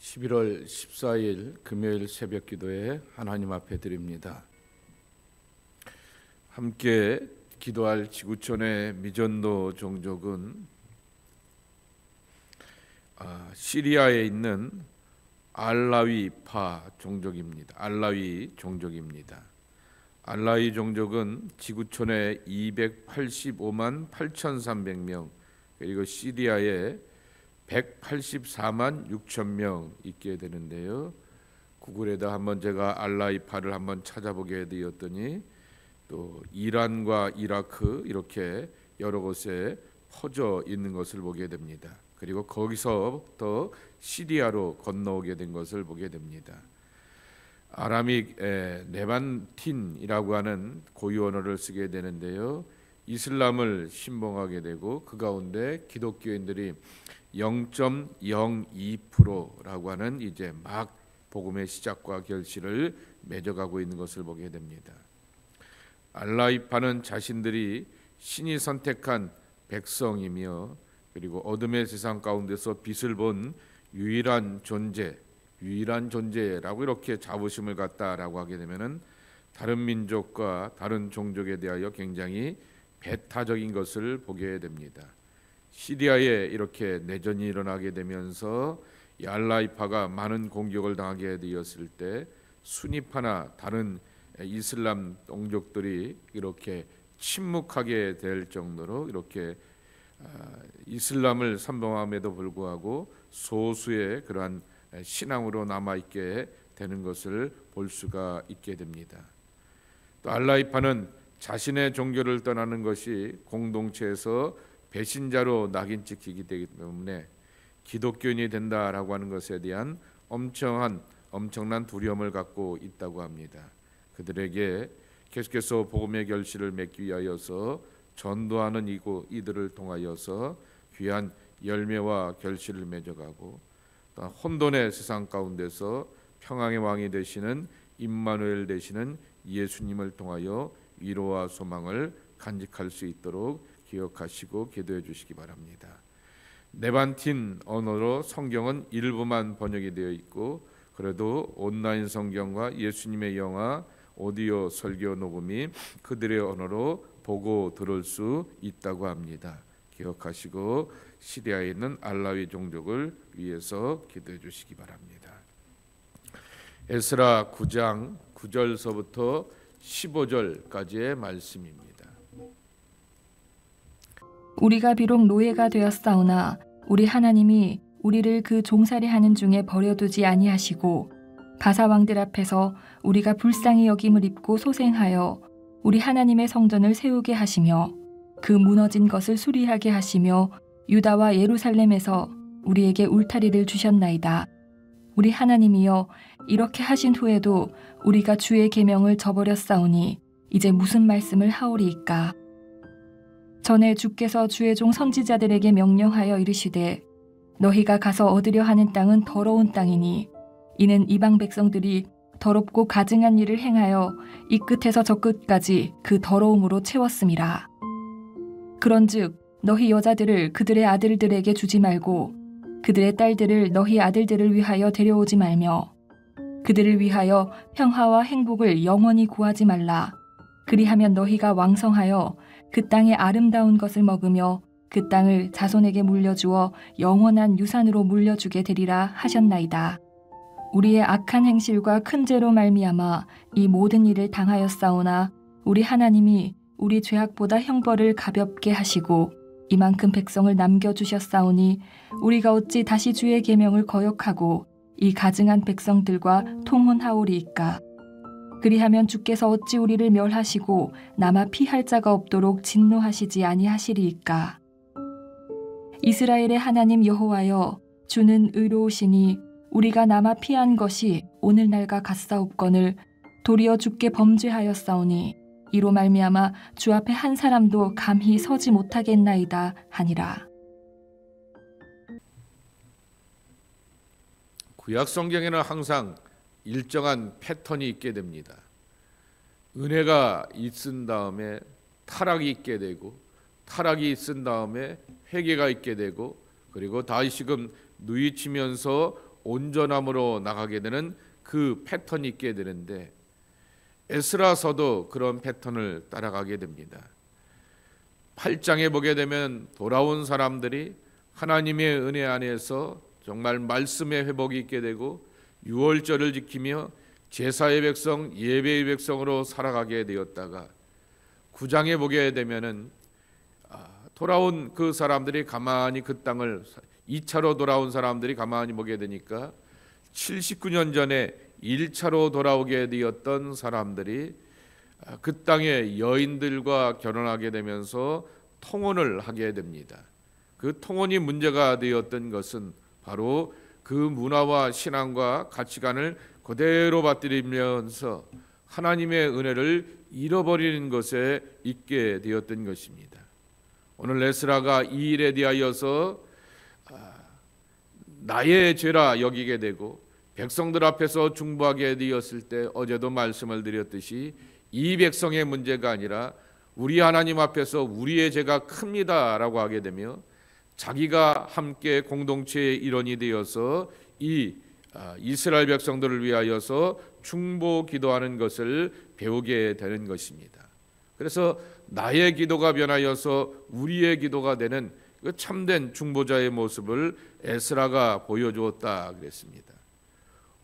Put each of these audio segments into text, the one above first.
11월 14일 금요일 새벽 기도에 하나님 앞에 드립니다. 함께 기도할 지구촌의 미전도 종족은 시리아에 있는 알라위파 종족입니다. 알라위 종족입니다. 알라위 종족은 지구촌에 285만 8,300명, 그리고 시리아에 184만 6천 명 있게 되는데요. 구글에다 한번 제가 알라위파를 한번 찾아보게 되었더니 또 이란과 이라크 이렇게 여러 곳에 퍼져 있는 것을 보게 됩니다. 그리고 거기서부터 시리아로 건너오게 된 것을 보게 됩니다. 아라믹 레반틴이라고 하는 고유 언어를 쓰게 되는데요. 이슬람을 신봉하게 되고 그 가운데 기독교인들이 0.02%라고 하는 이제 막 복음의 시작과 결실을 맺어가고 있는 것을 보게 됩니다. 알라위파는 자신들이 신이 선택한 백성이며 그리고 어둠의 세상 가운데서 빛을 본 유일한 존재라고 이렇게 자부심을 갖다라고 하게 되면은 다른 민족과 다른 종족에 대하여 굉장히 배타적인 것을 보게 됩니다. 시리아에 이렇게 내전이 일어나게 되면서 이 알라위파가 많은 공격을 당하게 되었을 때 순위파나 다른 이슬람 종족들이 이렇게 침묵하게 될 정도로 이렇게 이슬람을 선봉함에도 불구하고 소수의 그러한 신앙으로 남아있게 되는 것을 볼 수가 있게 됩니다. 또 알라위파는 자신의 종교를 떠나는 것이 공동체에서 배신자로 낙인 찍히기 때문에 기독교인이 된다라고 하는 것에 대한 엄청난 두려움을 갖고 있다고 합니다. 그들에게 계속해서 복음의 결실을 맺기 위하여서 전도하는 이들을 통하여서 귀한 열매와 결실을 맺어가고 또 혼돈의 세상 가운데서 평강의 왕이 되시는 임마누엘 되시는 예수님을 통하여 위로와 소망을 간직할 수 있도록 기억하시고 기도해 주시기 바랍니다. 레반틴 언어로 성경은 일부만 번역이 되어 있고 그래도 온라인 성경과 예수님의 영화 오디오 설교 녹음이 그들의 언어로 보고 들을 수 있다고 합니다. 기억하시고 시리아에 있는 알라위 종족을 위해서 기도해 주시기 바랍니다. 에스라 9장 9절서부터 15절까지의 말씀입니다. 우리가 비록 노예가 되었사오나 우리 하나님이 우리를 그 종살이하는 중에 버려두지 아니하시고 바사왕들 앞에서 우리가 불쌍히 여김을 입고 소생하여 우리 하나님의 성전을 세우게 하시며 그 무너진 것을 수리하게 하시며 유다와 예루살렘에서 우리에게 울타리를 주셨나이다. 우리 하나님이여 이렇게 하신 후에도 우리가 주의 계명을 저버렸사오니 이제 무슨 말씀을 하오리이까. 전에 주께서 주의 종 선지자들에게 명령하여 이르시되 너희가 가서 얻으려 하는 땅은 더러운 땅이니 이는 이방 백성들이 더럽고 가증한 일을 행하여 이 끝에서 저 끝까지 그 더러움으로 채웠음이라. 그런즉 너희 여자들을 그들의 아들들에게 주지 말고 그들의 딸들을 너희 아들들을 위하여 데려오지 말며 그들을 위하여 평화와 행복을 영원히 구하지 말라. 그리하면 너희가 왕성하여 그 땅의 아름다운 것을 먹으며 그 땅을 자손에게 물려주어 영원한 유산으로 물려주게 되리라 하셨나이다. 우리의 악한 행실과 큰 죄로 말미암아 이 모든 일을 당하였사오나 우리 하나님이 우리 죄악보다 형벌을 가볍게 하시고 이만큼 백성을 남겨주셨사오니 우리가 어찌 다시 주의 계명을 거역하고 이 가증한 백성들과 통혼하오리이까. 그리하면 주께서 어찌 우리를 멸하시고 남아 피할 자가 없도록 진노하시지 아니하시리이까. 이스라엘의 하나님 여호와여 주는 의로우시니 우리가 남아 피한 것이 오늘날과 같사옵거늘 도리어 주께 범죄하였사오니 이로 말미암아 주 앞에 한 사람도 감히 서지 못하겠나이다 하니라. 구약 성경에는 항상 일정한 패턴이 있게 됩니다. 은혜가 있은 다음에 타락이 있게 되고 타락이 있은 다음에 회개가 있게 되고 그리고 다시금 누이치면서 온전함으로 나가게 되는 그 패턴이 있게 되는데, 에스라서도 그런 패턴을 따라가게 됩니다. 8장에 보게 되면 돌아온 사람들이 하나님의 은혜 안에서 정말 말씀의 회복이 있게 되고 유월절을 지키며 제사의 백성, 예배의 백성으로 살아가게 되었다가 9장에 보게 되면은 돌아온 그 사람들이 가만히 그 땅을 2차로 돌아온 사람들이 가만히 보게 되니까 79년 전에 1차로 돌아오게 되었던 사람들이 그 땅의 여인들과 결혼하게 되면서 통혼을 하게 됩니다. 그 통혼이 문제가 되었던 것은 바로 그 문화와 신앙과 가치관을 그대로 받들이면서 하나님의 은혜를 잃어버리는 것에 있게 되었던 것입니다. 오늘 에스라가 이 일에 대하여서 나의 죄라 여기게 되고 백성들 앞에서 중보하게 되었을 때, 어제도 말씀을 드렸듯이 이 백성의 문제가 아니라 우리 하나님 앞에서 우리의 죄가 큽니다라고 하게 되며 자기가 함께 공동체의 일원이 되어서 이 이스라엘 백성들을 위하여서 중보 기도하는 것을 배우게 되는 것입니다. 그래서 나의 기도가 변하여서 우리의 기도가 되는 그 참된 중보자의 모습을 에스라가 보여주었다 그랬습니다.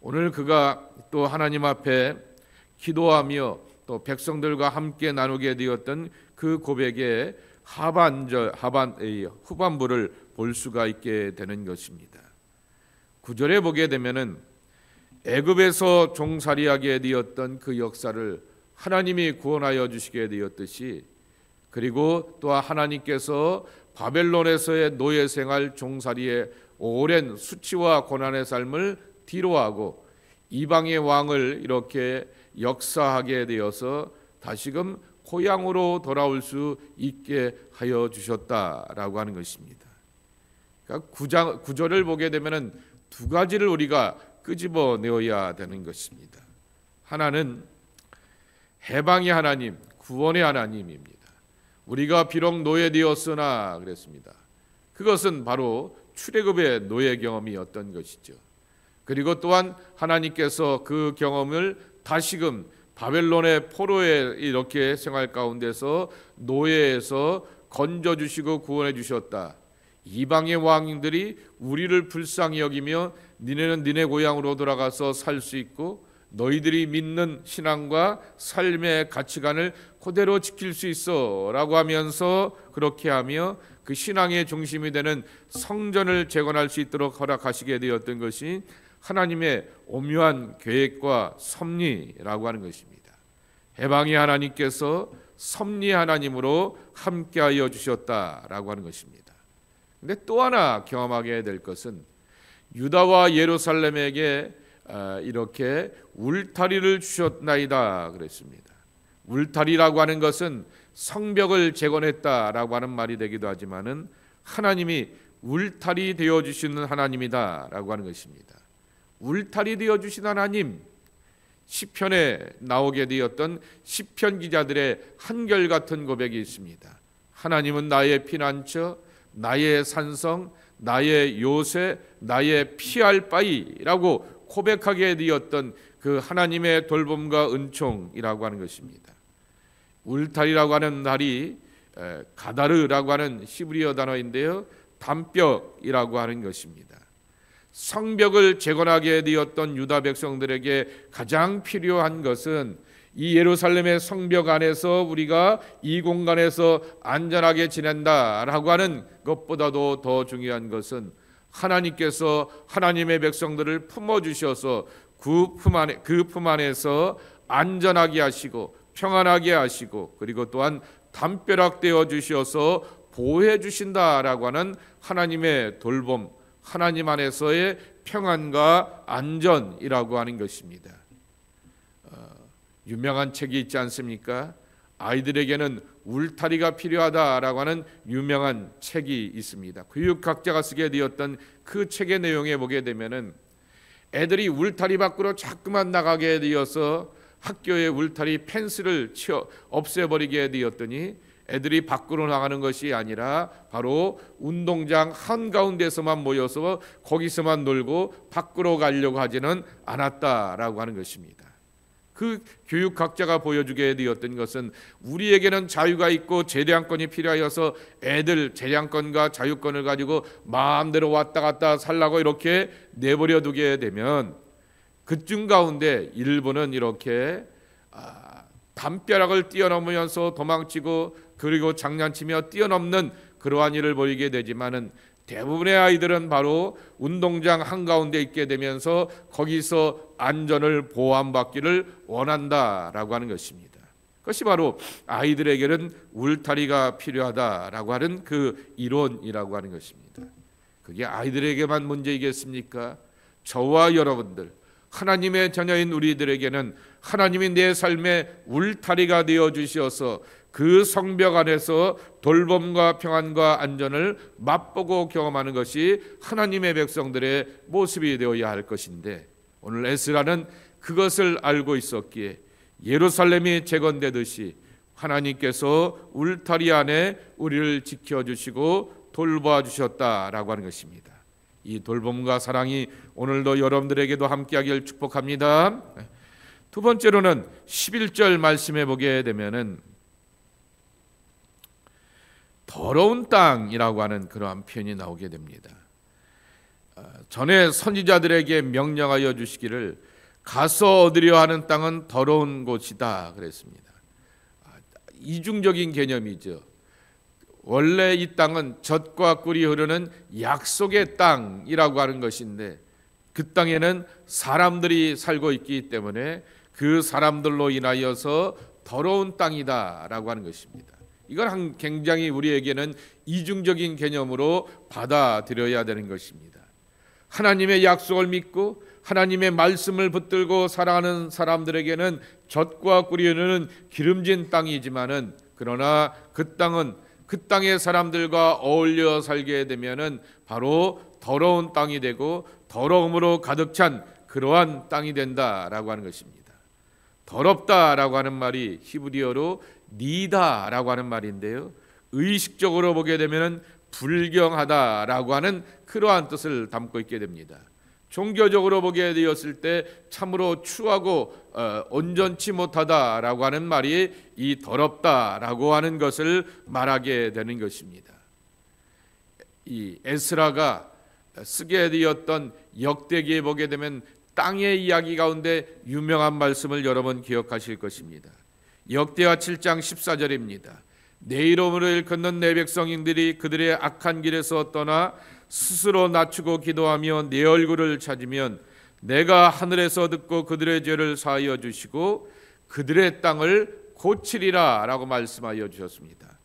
오늘 그가 또 하나님 앞에 기도하며 또 백성들과 함께 나누게 되었던 그 고백의 후반부를 볼 수가 있게 되는 것입니다. 9절에 보게 되면은 애굽에서 종살이하게 되었던 그 역사를 하나님이 구원하여 주시게 되었듯이, 그리고 또한 하나님께서 바벨론에서의 노예 생활 종살이의 오랜 수치와 고난의 삶을 뒤로하고 이방의 왕을 이렇게 역사하게 되어서 다시금 고향으로 돌아올 수 있게 하여 주셨다라고 하는 것입니다. 그러니까 9절을 보게 되면은 두 가지를 우리가 끄집어내어야 되는 것입니다. 하나는 해방의 하나님, 구원의 하나님입니다. 우리가 비록 노예되었으나 그랬습니다. 그것은 바로 출애굽의 노예 경험이었던 것이죠. 그리고 또한 하나님께서 그 경험을 다시금 바벨론의 포로의 이렇게 생활 가운데서 노예에서 건져주시고 구원해 주셨다. 이방의 왕들이 우리를 불쌍히 여기며 니네는 니네 고향으로 돌아가서 살 수 있고 너희들이 믿는 신앙과 삶의 가치관을 그대로 지킬 수 있어 라고 하면서, 그렇게 하며 그 신앙의 중심이 되는 성전을 재건할 수 있도록 허락하시게 되었던 것이 하나님의 오묘한 계획과 섭리라고 하는 것입니다. 해방의 하나님께서 섭리 하나님으로 함께하여 주셨다라고 하는 것입니다. 근데 또 하나 경험하게 될 것은 유다와 예루살렘에게 이렇게 울타리를 주셨나이다 그랬습니다. 울타리라고 하는 것은 성벽을 재건했다라고 하는 말이 되기도 하지만은 하나님이 울타리 되어 주시는 하나님이다라고 하는 것입니다. 울타리 되어 주신 하나님, 시편에 나오게 되었던 시편 기자들의 한결같은 고백이 있습니다. 하나님은 나의 피난처, 나의 산성, 나의 요새, 나의 피할 바위라고 고백하게 되었던 그 하나님의 돌봄과 은총이라고 하는 것입니다. 울타리라고 하는 말이 가다르라고 하는 히브리어 단어인데요, 담벽이라고 하는 것입니다. 성벽을 재건하게 되었던 유다 백성들에게 가장 필요한 것은 이 예루살렘의 성벽 안에서 우리가 이 공간에서 안전하게 지낸다라고 하는 것보다도 더 중요한 것은 하나님께서 하나님의 백성들을 품어주셔서 그 품 안에서 안전하게 하시고 평안하게 하시고, 그리고 또한 담벼락되어 주셔서 보호해 주신다라고 하는 하나님의 돌봄, 하나님 안에서의 평안과 안전이라고 하는 것입니다. 유명한 책이 있지 않습니까? 아이들에게는 울타리가 필요하다라고 하는 유명한 책이 있습니다. 교육학자가 쓰게 되었던 그 책의 내용에 보게 되면은 애들이 울타리 밖으로 자꾸만 나가게 되어서 학교의 울타리 펜스를 없애버리게 되었더니 애들이 밖으로 나가는 것이 아니라 바로 운동장 한가운데서만 모여서 거기서만 놀고 밖으로 가려고 하지는 않았다라고 하는 것입니다. 그 교육학자가 보여주게 되었던 것은 우리에게는 자유가 있고 재량권이 필요하여서 애들 재량권과 자유권을 가지고 마음대로 왔다 갔다 살라고 이렇게 내버려 두게 되면 그중 가운데 일부는 이렇게 담벼락을 뛰어넘으면서 도망치고 그리고 장난치며 뛰어넘는 그러한 일을 벌이게 되지만은 대부분의 아이들은 바로 운동장 한가운데 있게 되면서 거기서 안전을 보호받기를 원한다라고 하는 것입니다. 그것이 바로 아이들에게는 울타리가 필요하다라고 하는 그 이론이라고 하는 것입니다. 그게 아이들에게만 문제이겠습니까? 저와 여러분들 하나님의 자녀인 우리들에게는 하나님이 내 삶의 울타리가 되어 주시어서 그 성벽 안에서 돌봄과 평안과 안전을 맛보고 경험하는 것이 하나님의 백성들의 모습이 되어야 할 것인데, 오늘 에스라는 그것을 알고 있었기에 예루살렘이 재건되듯이 하나님께서 울타리 안에 우리를 지켜주시고 돌보아 주셨다라고 하는 것입니다. 이 돌봄과 사랑이 오늘도 여러분들에게도 함께하길 축복합니다. 두 번째로는 11절 말씀해 보게 되면은 더러운 땅이라고 하는 그러한 표현이 나오게 됩니다. 전에 선지자들에게 명령하여 주시기를 가서 얻으려 하는 땅은 더러운 곳이다 그랬습니다. 이중적인 개념이죠. 원래 이 땅은 젖과 꿀이 흐르는 약속의 땅이라고 하는 것인데, 그 땅에는 사람들이 살고 있기 때문에 그 사람들로 인하여서 더러운 땅이다라고 하는 것입니다. 이건 굉장히 우리에게는 이중적인 개념으로 받아들여야 되는 것입니다. 하나님의 약속을 믿고 하나님의 말씀을 붙들고 살아가는 사람들에게는 젖과 꿀이 흐르는 기름진 땅이지만은, 그러나 그 땅은 그 땅의 사람들과 어울려 살게 되면은 바로 더러운 땅이 되고 더러움으로 가득 찬 그러한 땅이 된다라고 하는 것입니다. 더럽다라고 하는 말이 히브리어로 니다라고 하는 말인데요, 의식적으로 보게 되면은 불경하다라고 하는 그러한 뜻을 담고 있게 됩니다. 종교적으로 보게 되었을 때 참으로 추하고 온전치 못하다라고 하는 말이 이 더럽다라고 하는 것을 말하게 되는 것입니다. 이 에스라가 쓰게 되었던 역대기에 보게 되면 땅의 이야기 가운데 유명한 말씀을 여러 번 기억하실 것입니다. 역대하 7장 14절입니다. 내 이름으로 일컫는 내 백성인들이 그들의 악한 길에서 떠나 스스로 낮추고 기도하며 내 얼굴을 찾으면 내가 하늘에서 듣고 그들의 죄를 사하여 주시고 그들의 땅을 고치리라 라고 말씀하여 주셨습니다.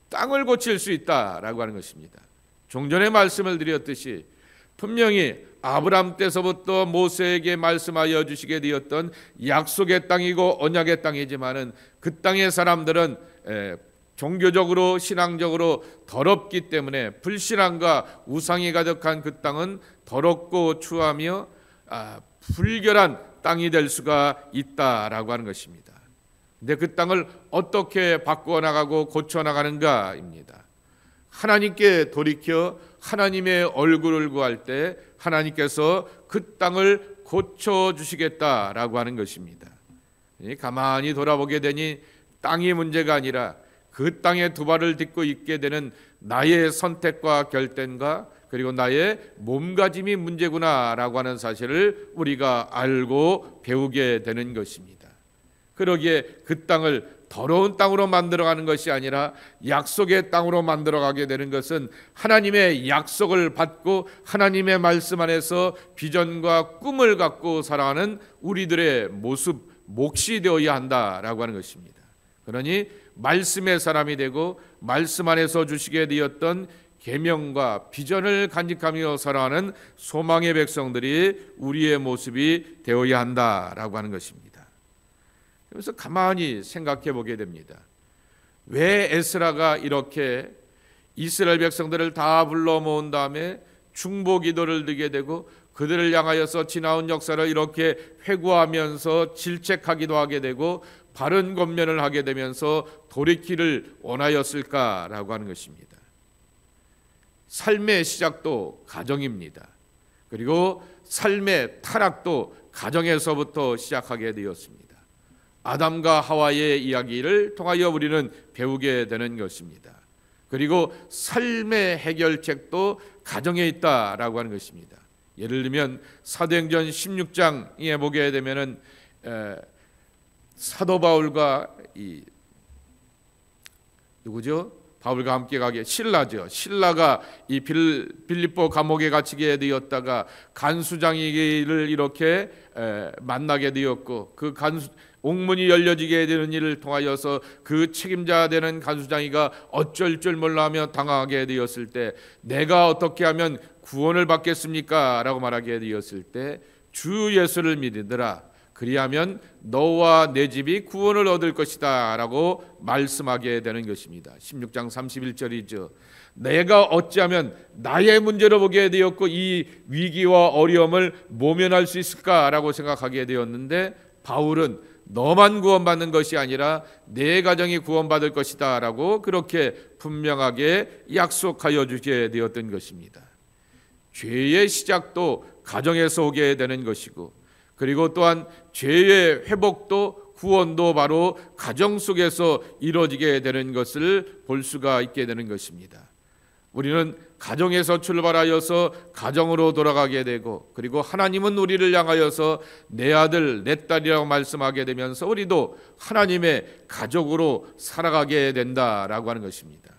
땅을 고칠 수 있다라고 하는 것입니다. 종전에 말씀을 드렸듯이 분명히 아브람 때서부터 모세에게 말씀하여 주시게 되었던 약속의 땅이고 언약의 땅이지만은 그 땅의 사람들은 종교적으로 신앙적으로 더럽기 때문에 불신앙과 우상이 가득한 그 땅은 더럽고 추하며 불결한 땅이 될 수가 있다라고 하는 것입니다. 근데 그 땅을 어떻게 바꾸어 나가고 고쳐 나가는가입니다. 하나님께 돌이켜 하나님의 얼굴을 구할 때 하나님께서 그 땅을 고쳐 주시겠다라고 하는 것입니다. 가만히 돌아보게 되니 땅이 문제가 아니라 그 땅에 두 발을 딛고 있게 되는 나의 선택과 결단과 그리고 나의 몸가짐이 문제구나라고 하는 사실을 우리가 알고 배우게 되는 것입니다. 그러기에 그 땅을 더러운 땅으로 만들어가는 것이 아니라 약속의 땅으로 만들어가게 되는 것은 하나님의 약속을 받고 하나님의 말씀 안에서 비전과 꿈을 갖고 살아가는 우리들의 모습, 몫이 되어야 한다라고 하는 것입니다. 그러니 말씀의 사람이 되고 말씀 안에서 주시게 되었던 계명과 비전을 간직하며 살아가는 소망의 백성들이 우리의 모습이 되어야 한다라고 하는 것입니다. 그래서 가만히 생각해 보게 됩니다. 왜 에스라가 이렇게 이스라엘 백성들을 다 불러 모은 다음에 중보 기도를 드리게 되고 그들을 향하여서 지나온 역사를 이렇게 회고하면서 질책하기도 하게 되고 바른 권면을 하게 되면서 돌이키를 원하였을까라고 하는 것입니다. 삶의 시작도 가정입니다. 그리고 삶의 타락도 가정에서부터 시작하게 되었습니다. 아담과 하와의 이야기를 통하여 우리는 배우게 되는 것입니다. 그리고 삶의 해결책도 가정에 있다라고 하는 것입니다. 예를 들면 사도행전 16장에 보게 되면은 사도 바울과 누구죠? 바울과 함께 가게 신라죠. 신라가 이 빌립보 감옥에 갇히게 되었다가 간수장이를 이렇게 만나게 되었고, 그 옥문이 열려지게 되는 일을 통하여서 그 책임자 되는 간수장이가 어쩔 줄 몰라하며 당황하게 되었을 때, 내가 어떻게 하면 구원을 받겠습니까? 라고 말하게 되었을 때, 주 예수를 믿으라. 그리하면 너와 내 집이 구원을 얻을 것이다 라고 말씀하게 되는 것입니다. 16장 31절이죠. 내가 어찌하면 나의 문제로 보게 되었고 이 위기와 어려움을 모면할 수 있을까 라고 생각하게 되었는데, 바울은 너만 구원받는 것이 아니라 내 가정이 구원받을 것이다 라고 그렇게 분명하게 약속하여 주게 되었던 것입니다. 죄의 시작도 가정에서 오게 되는 것이고, 그리고 또한 죄의 회복도 구원도 바로 가정 속에서 이루어지게 되는 것을 볼 수가 있게 되는 것입니다. 우리는 가정에서 출발하여서 가정으로 돌아가게 되고, 그리고 하나님은 우리를 향하여서 내 아들 내 딸이라고 말씀하게 되면서 우리도 하나님의 가족으로 살아가게 된다라고 하는 것입니다.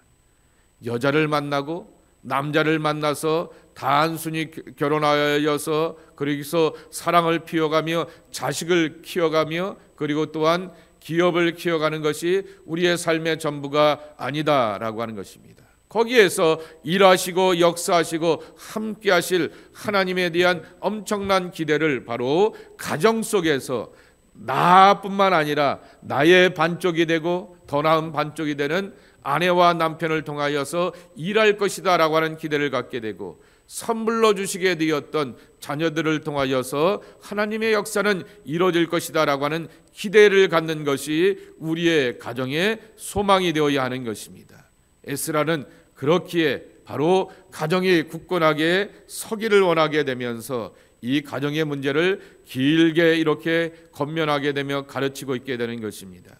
여자를 만나고 남자를 만나서 단순히 결혼하여서 거기서 사랑을 피워가며 자식을 키워가며 그리고 또한 기업을 키워가는 것이 우리의 삶의 전부가 아니다라고 하는 것입니다. 거기에서 일하시고 역사하시고 함께 하실 하나님에 대한 엄청난 기대를 바로 가정 속에서 나뿐만 아니라 나의 반쪽이 되고 더 나은 반쪽이 되는 아내와 남편을 통하여서 일할 것이다 라고 하는 기대를 갖게 되고, 선물로 주시게 되었던 자녀들을 통하여서 하나님의 역사는 이루어질 것이다 라고 하는 기대를 갖는 것이 우리의 가정의 소망이 되어야 하는 것입니다. 에스라는 그렇기에 바로 가정이 굳건하게 서기를 원하게 되면서 이 가정의 문제를 길게 이렇게 권면하게 되며 가르치고 있게 되는 것입니다.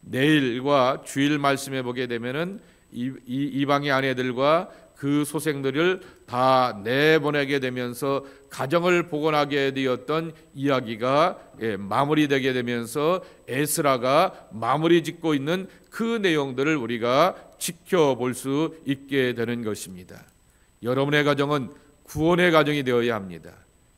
내일과 주일 말씀해 보게 되면은 이방의 아내들과 그 소생들을 다 내보내게 되면서 가정을 복원하게 되었던 이야기가 마무리되게 되면서 에스라가 마무리 짓고 있는 그 내용들을 우리가 지켜볼 수 있게 되는 것입니다. 여러분의 가정은 구원의 가정이 되어야 합니다.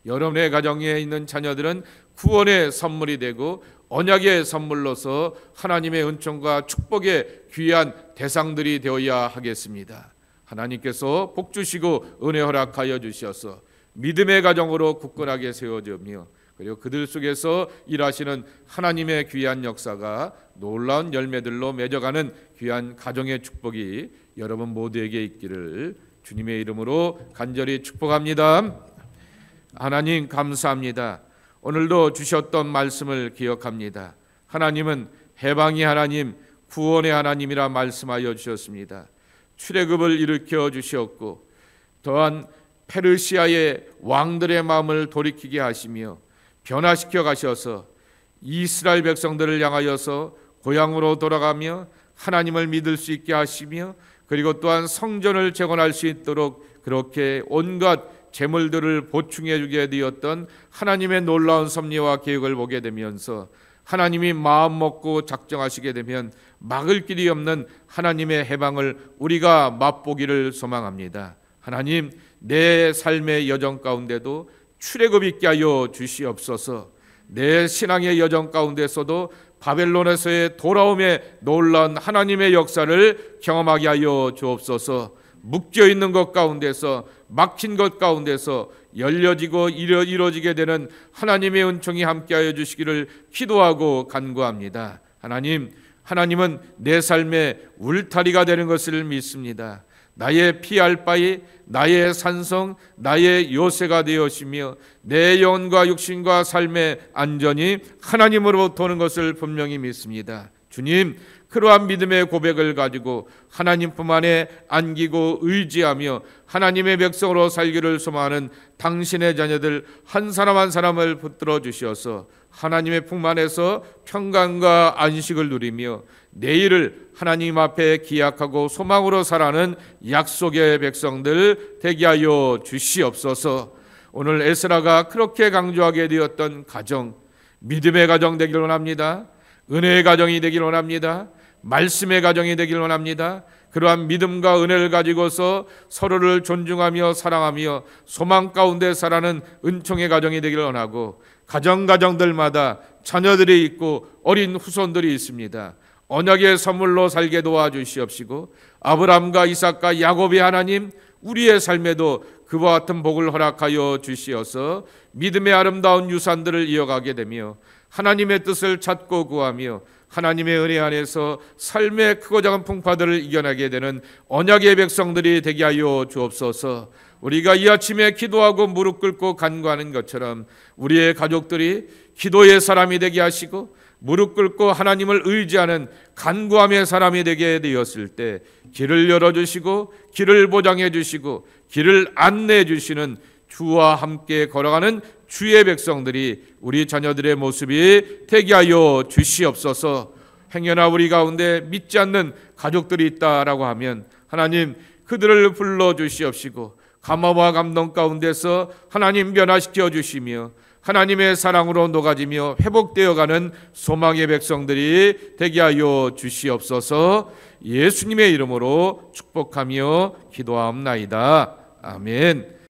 여러분의 가정에 있는 자녀들은 구원의 선물이 되고 언약의 선물로서 하나님의 은총과 축복의 귀한 대상들이 되어야 하겠습니다. 하나님께서 복 주시고 은혜 허락하여 주셔서 믿음의 가정으로 굳건하게 세워지며, 그리고 그들 속에서 일하시는 하나님의 귀한 역사가 놀라운 열매들로 맺어가는 귀한 가정의 축복이 여러분 모두에게 있기를 주님의 이름으로 간절히 축복합니다. 하나님 감사합니다. 오늘도 주셨던 말씀을 기억합니다. 하나님은 해방의 하나님, 구원의 하나님이라 말씀하여 주셨습니다. 출애굽을 일으켜 주셨고, 또한 페르시아의 왕들의 마음을 돌이키게 하시며 변화시켜 가셔서 이스라엘 백성들을 향하여서 고향으로 돌아가며 하나님을 믿을 수 있게 하시며, 그리고 또한 성전을 재건할 수 있도록 그렇게 온갖 재물들을 보충해 주게 되었던 하나님의 놀라운 섭리와 계획을 보게 되면서, 하나님이 마음 먹고 작정하시게 되면 막을 길이 없는 하나님의 해방을 우리가 맛보기를 소망합니다. 하나님, 내 삶의 여정 가운데도 출애굽 있게 하여 주시옵소서. 내 신앙의 여정 가운데서도 바벨론에서의 돌아옴의 놀라운 하나님의 역사를 경험하게 하여 주옵소서. 묶여 있는 것 가운데서, 막힌 것 가운데서 열려지고 이루어지게 되는 하나님의 은총이 함께하여 주시기를 기도하고 간구합니다. 하나님은 내 삶의 울타리가 되는 것을 믿습니다. 나의 피할 바위, 나의 산성, 나의 요새가 되었으며 내 영혼과 육신과 삶의 안전이 하나님으로부터 오는 것을 분명히 믿습니다. 주님, 그러한 믿음의 고백을 가지고 하나님 품 안에 안기고 의지하며 하나님의 백성으로 살기를 소망하는 당신의 자녀들 한 사람 한 사람을 붙들어 주셔서 하나님의 품 안에서 평강과 안식을 누리며 내일을 하나님 앞에 기약하고 소망으로 살아가는 약속의 백성들 되게 하여 주시옵소서. 오늘 에스라가 그렇게 강조하게 되었던 가정, 믿음의 가정 되기를 원합니다. 은혜의 가정이 되기를 원합니다. 말씀의 가정이 되기를 원합니다. 그러한 믿음과 은혜를 가지고서 서로를 존중하며 사랑하며 소망 가운데 살아가는 은총의 가정이 되기를 원하고, 가정들마다 자녀들이 있고 어린 후손들이 있습니다. 언약의 선물로 살게 도와주시옵시고, 아브라함과 이삭과 야곱의 하나님, 우리의 삶에도 그와 같은 복을 허락하여 주시어서 믿음의 아름다운 유산들을 이어가게 되며 하나님의 뜻을 찾고 구하며 하나님의 은혜 안에서 삶의 크고 작은 풍파들을 이겨내게 되는 언약의 백성들이 되게 하여 주옵소서. 우리가 이 아침에 기도하고 무릎 꿇고 간구하는 것처럼 우리의 가족들이 기도의 사람이 되게 하시고 무릎 꿇고 하나님을 의지하는 간구함의 사람이 되게 되었을 때 길을 열어주시고 길을 보장해 주시고 길을 안내해 주시는 주와 함께 걸어가는 주의 백성들이 우리 자녀들의 모습이 되게 하여 주시옵소서. 행여나 우리 가운데 믿지 않는 가족들이 있다라고 하면 하나님 그들을 불러주시옵시고 감화와 감동 가운데서 하나님 변화시켜 주시며 하나님의 사랑으로 녹아지며 회복되어가는 소망의 백성들이 되게 하여 주시옵소서. 예수님의 이름으로 축복하며 기도하옵나이다. 아멘.